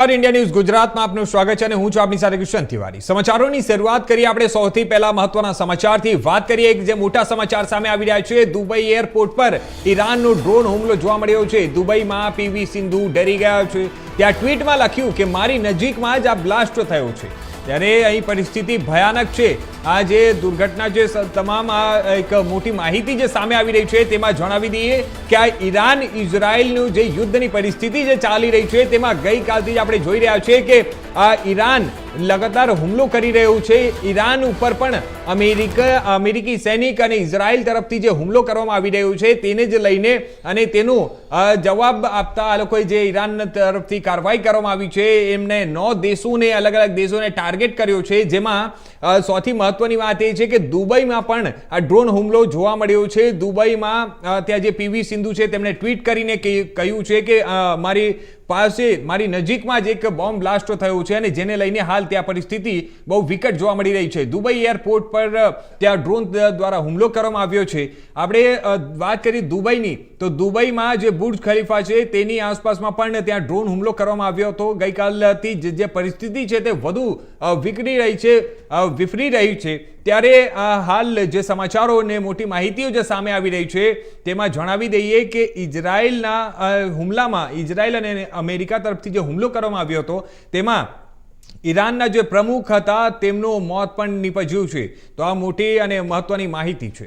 India news Gujarat में आपનું સ્વાગત છે અને હું છું આપની સાથે કિશન તિવારી। સમાચારોની શરૂઆત કરીએ આપણે સૌથી પહેલા મહત્વના સમાચારથી। વાત કરીએ કે જે મોટા સમાચાર સામે આવી રહ્યા છે। દુબઈ એરપોર્ટ પર ઈરાનનો ડ્રોન હુમલો જોવા મળ્યો છે। દુબઈમાં પીવી સિંધુ ડરી ગયા છે। ત્યાં ટ્વીટમાં લખ્યું કે મારી નજીકમાં જ આ બ્લાસ્ટ થયો છે। ત્યારે અહીં પરિસ્થિતિ ભયાનક છે। આ જે દુર્ઘટના છે તમામ આ એક મોટી માહિતી જે સામે આવી રહી છે તેમાં જણાવી દઈએ કે આ ઈરાન ઇઝરાયલનું જે યુદ્ધની પરિસ્થિતિ જે ચાલી રહી છે તેમાં ગઈકાલથી જ આપણે જોઈ રહ્યા છીએ કે આ ઈરાન લગાતાર હુમલો કરી રહ્યું છે। ઈરાન ઉપર પણ અમેરિકી સૈનિક અને ઇઝરાયલ તરફથી જે હુમલો કરવામાં આવી રહ્યો છે તેને જ લઈને અને તેનો જવાબ આપતા આ લોકોએ જે ઈરાન તરફથી કાર્યવાહી કરવામાં આવી છે એમને 9 દેશોને અલગ અલગ દેશોને ટાર્ગેટ કર્યો છે। જેમાં સૌથી મહત્વની વાત એ છે કે દુબઈમાં પણ આ ડ્રોન હુમલો જોવા મળ્યો છે। દુબઈમાં ત્યાં જે પીવી સિંધુ છે તેમણે ટ્વીટ કરીને કહ્યું છે કે મારી નજીકમાં જ એક બોમ્બ બ્લાસ્ટ થયો છે અને જેને લઈને હાલ ત્યાં પરિસ્થિતિ બહુ વિકટ જોવા મળી રહી છે। દુબઈ એરપોર્ટ પર ત્યાં ડ્રોન દ્વારા હુમલો કરવામાં આવ્યો છે। આપણે વાત કરી દુબઈની તો દુબઈમાં જે બુર્જ ખલીફા છે તેની આસપાસમાં પણ ત્યાં ડ્રોન હુમલો કરવામાં આવ્યો હતો। ગઈકાલથી જે પરિસ્થિતિ છે તે વધુ વિફરી રહી છે। ત્યારે હાલ જે સમાચારો અને મોટી માહિતીઓ જે સામે આવી રહી છે તેમાં જણાવી દઈએ કે ઇઝરાયલના હુમલામાં ઇઝરાયલ અને અમેરિકા તરફથી જે હુમલો કરવામાં આવ્યો હતો તેમાં ઈરાનના જે પ્રમુખ હતા તેમનું મોત પણ નીપજ્યું છે। તો આ મોટી અને મહત્વની માહિતી છે।